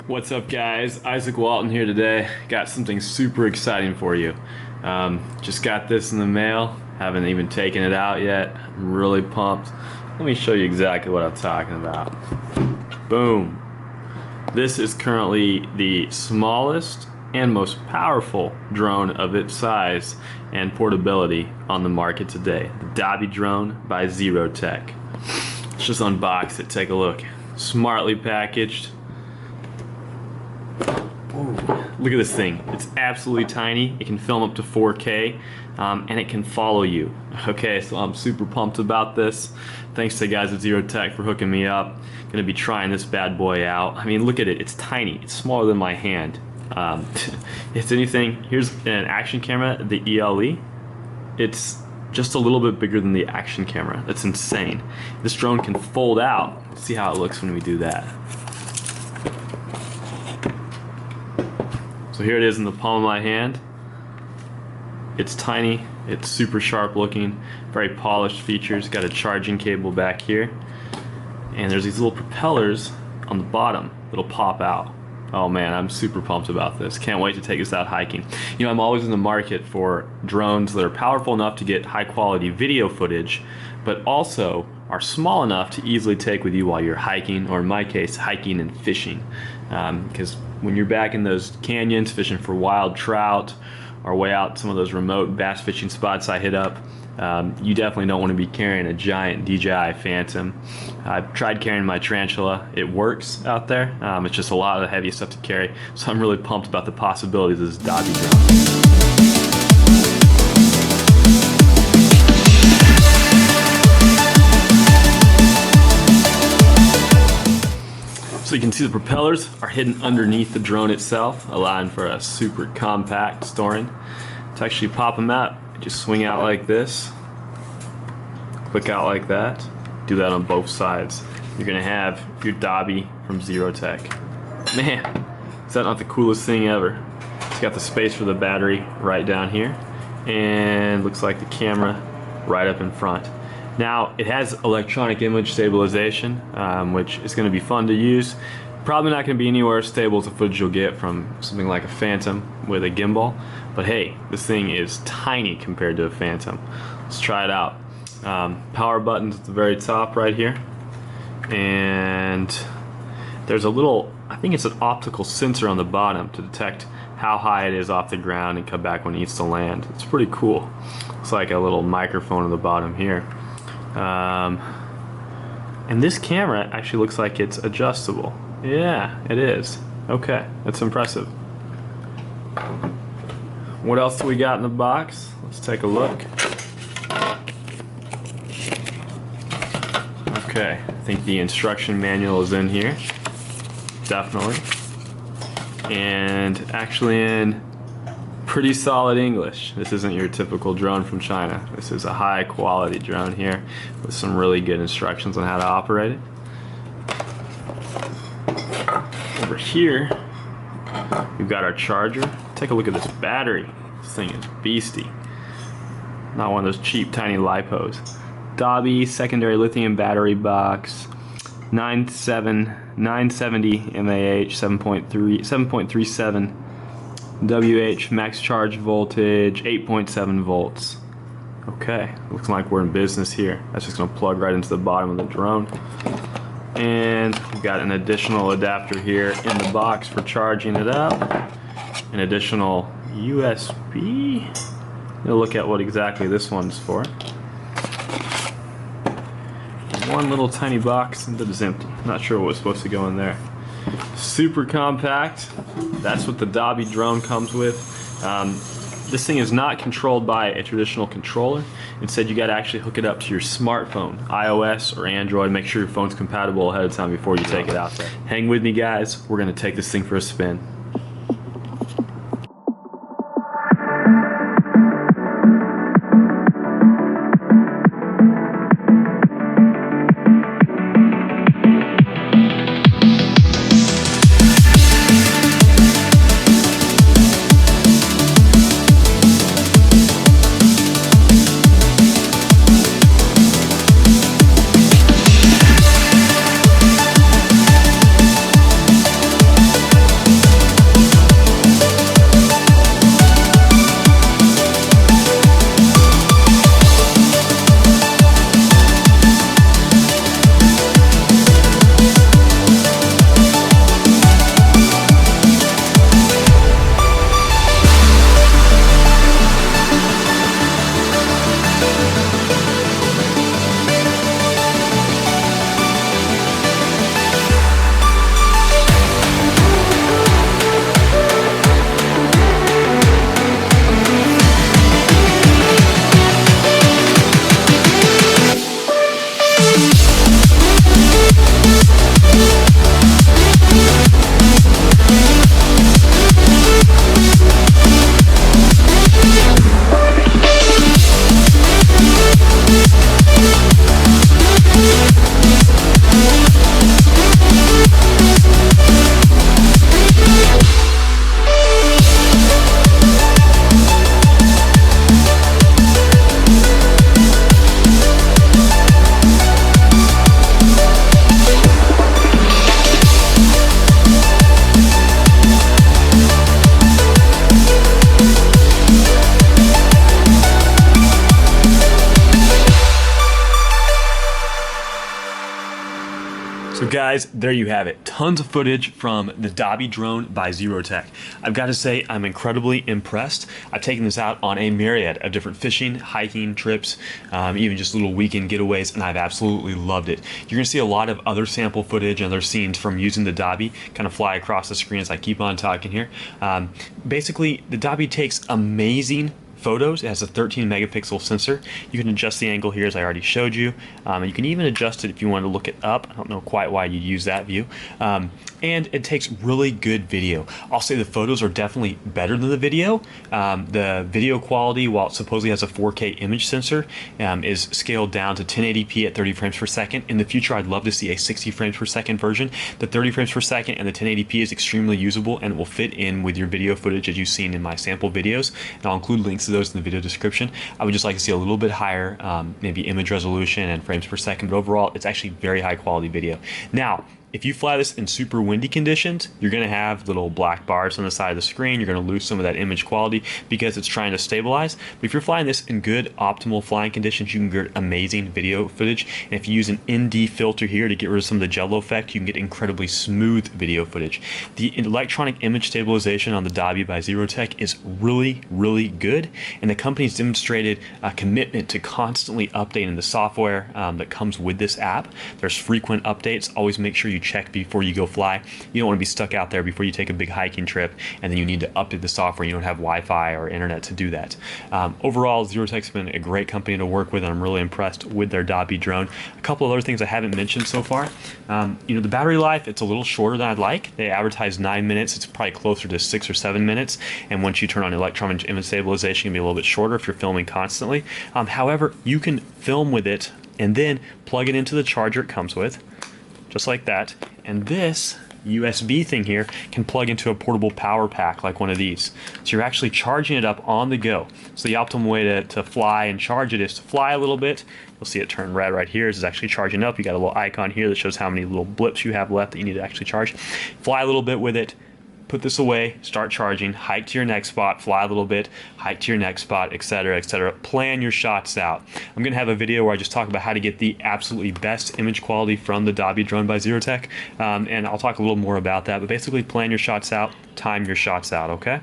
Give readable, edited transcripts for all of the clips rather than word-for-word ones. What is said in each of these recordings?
What's up, guys? Isaac Walton here today. Got something super exciting for you. Just got this in the mail. Haven't even taken it out yet. I'm really pumped. Let me show you exactly what I'm talking about. Boom. This is currently the smallest and most powerful drone of its size and portability on the market today. The Dobby Drone by Zerotech. Let's just unbox it, take a look. Smartly packaged. Ooh, look at this thing. It's absolutely tiny. It can film up to 4K and it can follow you. Okay, so I'm super pumped about this. Thanks to the guys at Zerotech for hooking me up. Gonna be trying this bad boy out. I mean, look at it. It's tiny. It's smaller than my hand. If anything, here's an action camera, the ELE. It's just a little bit bigger than the action camera. That's insane. This drone can fold out. Let's see how it looks when we do that. So here it is in the palm of my hand. It's tiny, it's super sharp looking, very polished features. Got a charging cable back here. And there's these little propellers on the bottom that'll pop out. Oh man, I'm super pumped about this. Can't wait to take this out hiking. You know, I'm always in the market for drones that are powerful enough to get high quality video footage, but also are small enough to easily take with you while you're hiking, or in my case, hiking and fishing. Because when you're back in those canyons fishing for wild trout, or way out some of those remote bass fishing spots I hit up, you definitely don't want to be carrying a giant DJI Phantom. I've tried carrying my Tarantula. It works out there. It's just a lot of heavy stuff to carry, so I'm really pumped about the possibilities of this Dobby drone. So you can see the propellers are hidden underneath the drone itself, allowing for a super compact storing. To actually pop them out, just swing out like this, click out like that, do that on both sides. You're gonna have your Dobby from Zerotech. Man, is that not the coolest thing ever? It's got the space for the battery right down here, and looks like the camera right up in front. Now, it has electronic image stabilization, which is going to be fun to use. Probably not going to be anywhere as stable as the footage you'll get from something like a Phantom with a gimbal. But hey, this thing is tiny compared to a Phantom. Let's try it out. Power buttons at the very top right here. And there's a little, I think it's an optical sensor on the bottom to detect how high it is off the ground and come back when it needs to land. It's pretty cool. It's like a little microphone on the bottom here. And this camera actually looks like it's adjustable. Yeah, it is. Okay, that's impressive. What else do we got in the box? Let's take a look. Okay, I think the instruction manual is in here. Definitely. And actually in pretty solid English. This isn't your typical drone from China. This is a high quality drone here with some really good instructions on how to operate it. Over here, we've got our charger. Take a look at this battery. This thing is beastie. Not one of those cheap tiny lipos. Dobby secondary lithium battery box. 970 mAh, 7.37 WH max charge voltage, 8.7 volts. Okay, looks like we're in business here. That's just gonna plug right into the bottom of the drone. And we've got an additional adapter here in the box for charging it up. An additional USB. We'll look at what exactly this one's for. One little tiny box that is empty. Not sure what was supposed to go in there. Super compact. That's what the Dobby drone comes with. This thing is not controlled by a traditional controller. Instead, you got to actually hook it up to your smartphone, iOS or Android. Make sure your phone's compatible ahead of time before you take it out there. Hang with me, guys. We're going to take this thing for a spin. So guys, there you have it. Tons of footage from the Dobby Drone by Zerotech. I've got to say, I'm incredibly impressed. I've taken this out on a myriad of different fishing, hiking trips, even just little weekend getaways, and I've absolutely loved it. You're gonna see a lot of other sample footage and other scenes from using the Dobby kind of fly across the screen as I keep on talking here. Basically, the Dobby takes amazing photos. It has a 13 megapixel sensor. You can adjust the angle here as I already showed you. You can even adjust it if you want to look it up. I don't know quite why you use that view. And it takes really good video. I'll say the photos are definitely better than the video. The video quality, while it supposedly has a 4K image sensor, is scaled down to 1080p at 30 frames per second. In the future, I'd love to see a 60 frames per second version. The 30 frames per second and the 1080p is extremely usable and will fit in with your video footage as you've seen in my sample videos. And I'll include links to those in the video description. I would just like to see a little bit higher maybe image resolution and frames per second, but overall it's actually very high quality video. Now, if you fly this in super windy conditions, you're going to have little black bars on the side of the screen. You're going to lose some of that image quality because it's trying to stabilize. But if you're flying this in good, optimal flying conditions, you can get amazing video footage. And if you use an ND filter here to get rid of some of the jello effect, you can get incredibly smooth video footage. The electronic image stabilization on the Dobby by Zerotech is really, really good. And the company's demonstrated a commitment to constantly updating the software that comes with this app. There's frequent updates. Always make sure you check before you go fly. You don't want to be stuck out there before you take a big hiking trip and then you need to update the software. You don't have Wi-Fi or internet to do that. Overall, Zerotech's been a great company to work with, and I'm really impressed with their Dobby drone. A couple of other things I haven't mentioned so far. The battery life, it's a little shorter than I'd like. They advertise 9 minutes. It's probably closer to 6 or 7 minutes. And once you turn on electronic image stabilization, it can be a little bit shorter if you're filming constantly. However, you can film with it and then plug it into the charger it comes with, just like that. And this USB thing here can plug into a portable power pack like one of these. So you're actually charging it up on the go. So the optimal way to fly and charge it is to fly a little bit. You'll see it turn red right here. This is actually charging up. You got a little icon here that shows how many little blips you have left that you need to actually charge. Fly a little bit with it. Put this away, start charging, hike to your next spot, fly a little bit, hike to your next spot, etc., etc. Plan your shots out. I'm going to have a video where I just talk about how to get the absolutely best image quality from the Dobby Drone by Zerotech, and I'll talk a little more about that, but basically plan your shots out, time your shots out, okay?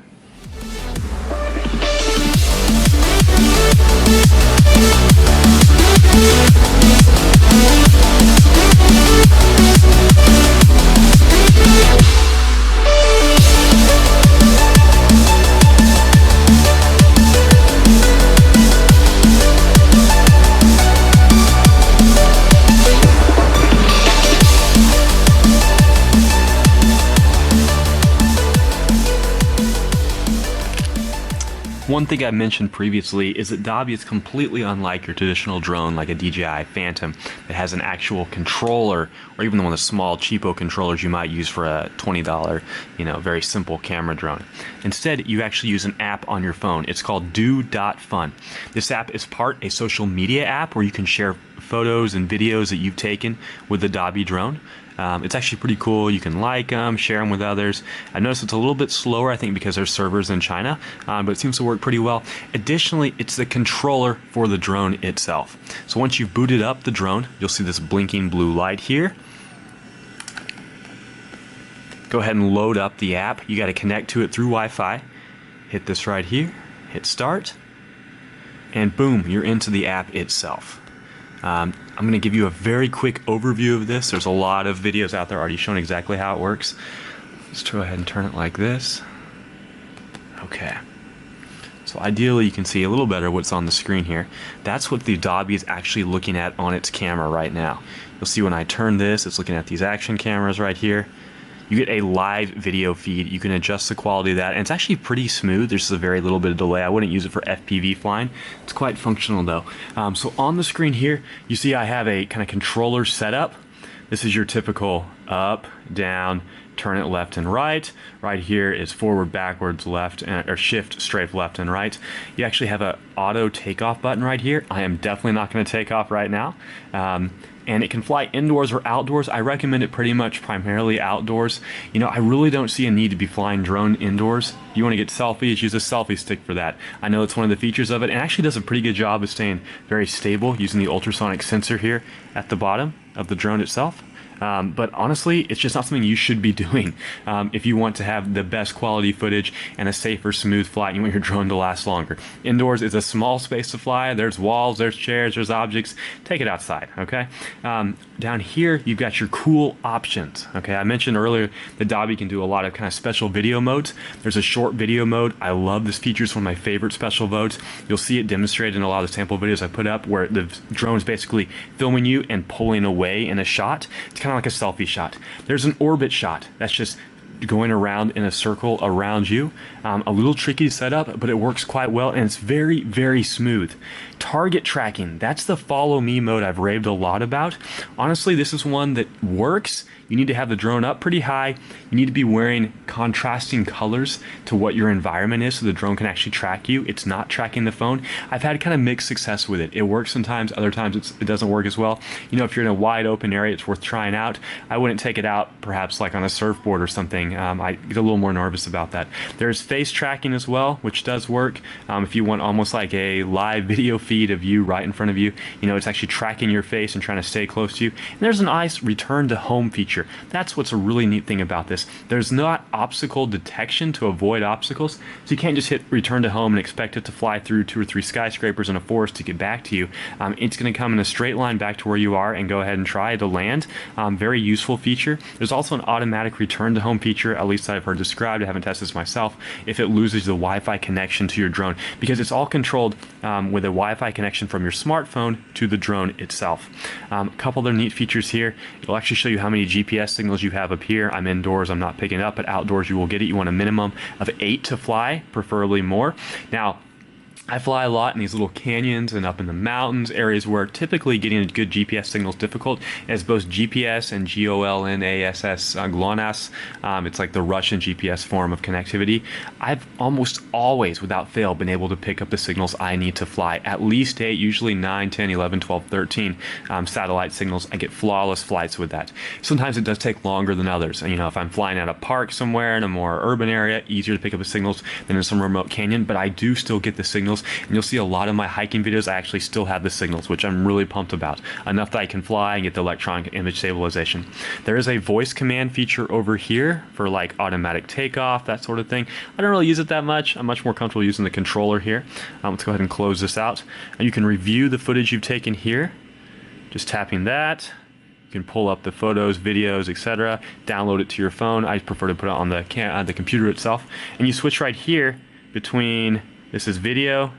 One thing I mentioned previously is that Dobby is completely unlike your traditional drone like a DJI Phantom that has an actual controller, or even one of the small cheapo controllers you might use for a $20, very simple camera drone. Instead, you actually use an app on your phone. It's called do.fun. This app is part a social media app where you can share photos and videos that you've taken with the Dobby drone. It's actually pretty cool. You can like them, share them with others. I noticed it's a little bit slower, I think, because there's servers in China, but it seems to work pretty well. Additionally, it's the controller for the drone itself. So once you've booted up the drone, you'll see this blinking blue light here. Go ahead and load up the app. You got to connect to it through Wi-Fi. Hit this right here, hit start, and boom, you're into the app itself. I'm going to give you a very quick overview of this. There's a lot of videos out there already showing exactly how it works. Let's go ahead and turn it like this. Okay. So So ideally you can see a little better what's on the screen here. That's what the Dobby is actually looking at on its camera right now. You'll see when I turn this, it's looking at these action cameras right here. You get a live video feed. You can adjust the quality of that, and it's actually pretty smooth. There's just a very little bit of delay. I wouldn't use it for FPV flying. It's quite functional though. So on the screen here, you see I have a kind of controller setup. This is your typical up, down, turn it left and right. Right here is forward, backwards, left, or shift, strafe, left and right. You actually have an auto takeoff button right here. I am definitely not going to take off right now. And it can fly indoors or outdoors. I recommend it pretty much primarily outdoors. You know, I really don't see a need to be flying drone indoors. You want to get selfies, use a selfie stick for that. I know it's one of the features of it, and actually does a pretty good job of staying very stable using the ultrasonic sensor here at the bottom of the drone itself. But honestly, it's just not something you should be doing if you want to have the best quality footage and a safer, smooth flight. You want your drone to last longer. Indoors is a small space to fly. There's walls, there's chairs, there's objects. Take it outside, okay? Down here, you've got your cool options, okay? I mentioned earlier that Dobby can do a lot of kind of special video modes. There's a short video mode. I love this feature. It's one of my favorite special modes. You'll see it demonstrated in a lot of the sample videos I put up where the drone is basically filming you and pulling away in a shot. It's kind of like a selfie shot. There's an orbit shot. That's just going around in a circle around you. A little tricky to set up, but it works quite well, and it's very, very smooth. Target tracking, that's the follow me mode I've raved a lot about. Honestly, this is one that works. You need to have the drone up pretty high. You need to be wearing contrasting colors to what your environment is so the drone can actually track you. It's not tracking the phone. I've had kind of mixed success with it. It works sometimes, other times it doesn't work as well. You know, if you're in a wide open area, it's worth trying out. I wouldn't take it out perhaps like on a surfboard or something. I get a little more nervous about that. There's face tracking as well, which does work. If you want almost like a live video feed of you right in front of you, you know, it's actually tracking your face and trying to stay close to you. And there's an nice return to home feature. That's what's a really neat thing about this. There's not obstacle detection to avoid obstacles, so you can't just hit return to home and expect it to fly through 2 or 3 skyscrapers in a forest to get back to you. It's going to come in a straight line back to where you are and go ahead and try to land. Very useful feature. There's also an automatic return to home feature, at least I've heard described. I haven't tested this myself, if it loses the Wi-Fi connection to your drone, because it's all controlled with a Wi-Fi connection from your smartphone to the drone itself. A couple other neat features here. It'll actually show you how many GPS signals you have up here. I'm indoors, I'm not picking it up, but outdoors you will get it. You want a minimum of 8 to fly, preferably more. Now, I fly a lot in these little canyons and up in the mountains, areas where typically getting a good GPS signal is difficult, as both GPS and GOLNASS, GLONASS, it's like the Russian GPS form of connectivity. I've almost always, without fail, been able to pick up the signals I need to fly. At least 8, usually 9, 10, 11, 12, 13 satellite signals. I get flawless flights with that. Sometimes it does take longer than others. And, you know, if I'm flying at a park somewhere in a more urban area, easier to pick up the signals than in some remote canyon, but I do still get the signals. And you'll see a lot of my hiking videos, I actually still have the signals, which I'm really pumped about. Enough that I can fly and get the electronic image stabilization. There is a voice command feature over here for like automatic takeoff, that sort of thing. I don't really use it that much. I'm much more comfortable using the controller here. Let's go ahead and close this out. And you can review the footage you've taken here. Just tapping that. You can pull up the photos, videos, etc. Download it to your phone. I prefer to put it on the computer itself. And you switch right here between, this is video,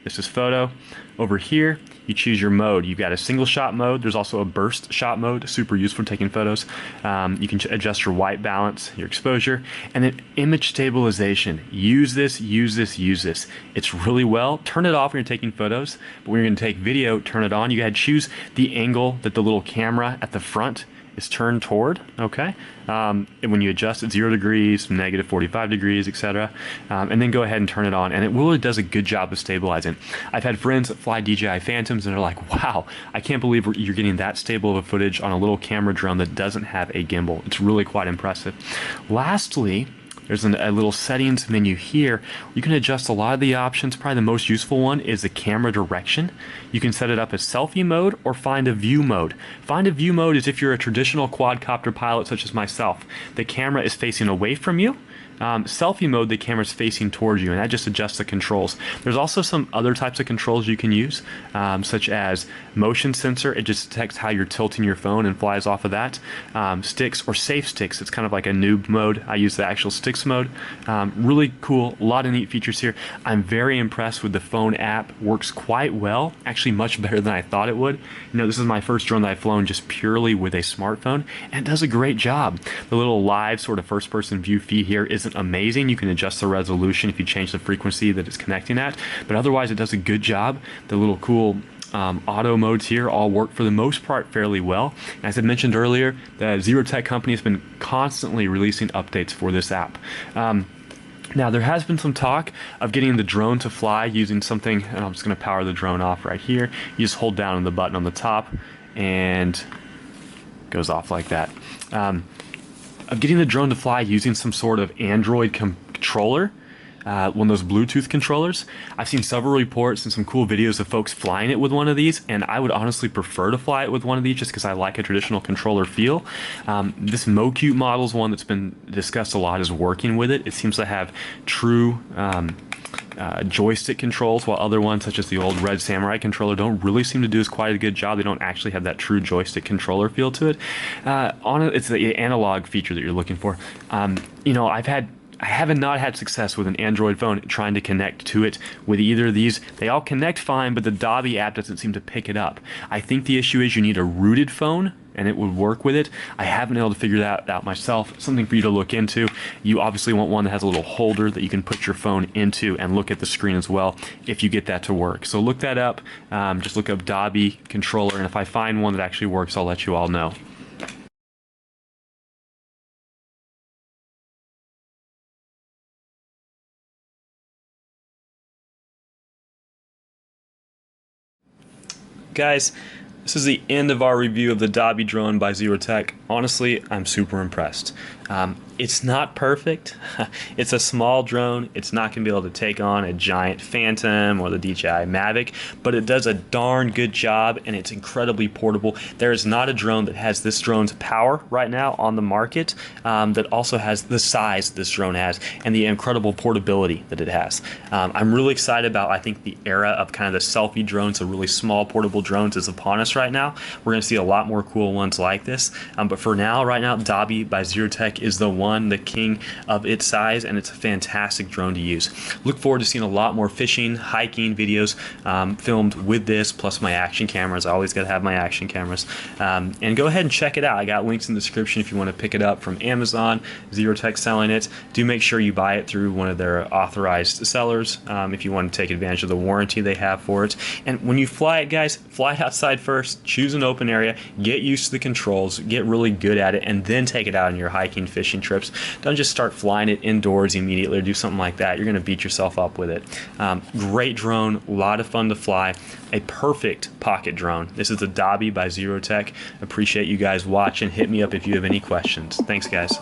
this is photo. Over here, you choose your mode. You've got a single shot mode. There's also a burst shot mode, super useful for taking photos. You can adjust your white balance, your exposure, and then image stabilization. Use this, use this, use this. It's really well. Turn it off when you're taking photos, but when you're gonna take video, turn it on. You gotta choose the angle that the little camera at the front is turned toward, okay? And when you adjust it 0 degrees, negative 45 degrees, etc. And then go ahead and turn it on, and it really does a good job of stabilizing. I've had friends that fly DJI Phantoms and they're like, wow, I can't believe you're getting that stable of a footage on a little camera drone that doesn't have a gimbal. It's really quite impressive. Lastly, there's a little settings menu here. You can adjust a lot of the options. Probably the most useful one is the camera direction. You can set it up as selfie mode or find a view mode. Find a view mode is if you're a traditional quadcopter pilot such as myself. The camera is facing away from you. Selfie mode, the camera's facing towards you, and that just adjusts the controls. There's also some other types of controls you can use, such as motion sensor. It just detects how you're tilting your phone and flies off of that. Sticks or safe sticks. It's kind of like a noob mode. I use the actual sticks mode. Really cool. A lot of neat features here. I'm very impressed with the phone app. Works quite well. Actually, much better than I thought it would. You know, this is my first drone that I've flown just purely with a smartphone, and it does a great job. The little live sort of first-person view feed here isn't amazing. You can adjust the resolution if you change the frequency that it's connecting at, but otherwise it does a good job. The little cool auto modes here all work for the most part fairly well. As I mentioned earlier, the Zerotech company has been constantly releasing updates for this app. Now, there has been some talk of getting the drone to fly using something, and I'm just going to power the drone off right here. You just hold down on the button on the top and it goes off like that. Of getting the drone to fly using some sort of Android controller, one of those Bluetooth controllers. I've seen several reports and some cool videos of folks flying it with one of these, and I would honestly prefer to fly it with one of these just because I like a traditional controller feel. This MoCute model is one that's been discussed a lot as working with it. It seems to have true joystick controls, while other ones such as the old Red Samurai controller don't really seem to do as quite a good job. They don't actually have that true joystick controller feel to it. It's the analog feature that you're looking for. You know, I have not had success with an Android phone trying to connect to it with either of these. They all connect fine, but the Dobby app doesn't seem to pick it up. I think the issue is you need a rooted phone and it would work with it. I haven't been able to figure that out myself. Something for you to look into. You obviously want one that has a little holder that you can put your phone into and look at the screen as well if you get that to work. So look that up. Just look up Dobby controller, and if I find one that actually works, I'll let you all know. Guys, this is the end of our review of the Dobby drone by Zerotech. Honestly, I'm super impressed. It's not perfect. It's a small drone. It's not going to be able to take on a giant Phantom or the DJI Mavic, but it does a darn good job, and it's incredibly portable. There is not a drone that has this drone's power right now on the market that also has the size this drone has and the incredible portability that it has. I'm really excited about, I think, the era of kind of the selfie drones, the really small portable drones is upon us right now. We're going to see a lot more cool ones like this, but for now, right now, Dobby by Zerotech is the one, the king of its size, and it's a fantastic drone to use. Look forward to seeing a lot more fishing, hiking videos filmed with this, plus my action cameras. I always got to have my action cameras. And go ahead and check it out. I got links in the description if you want to pick it up from Amazon. Zerotech selling it. Do make sure you buy it through one of their authorized sellers if you want to take advantage of the warranty they have for it. And when you fly it, guys, fly it outside first. Choose an open area. Get used to the controls. Get really good at it, and then take it out on your hiking, fishing trips. Don't just start flying it indoors immediately or do something like that. You're going to beat yourself up with it. Great drone, a lot of fun to fly, a perfect pocket drone. This is the Dobby by Zerotech. Appreciate you guys watching. Hit me up if you have any questions. Thanks, guys.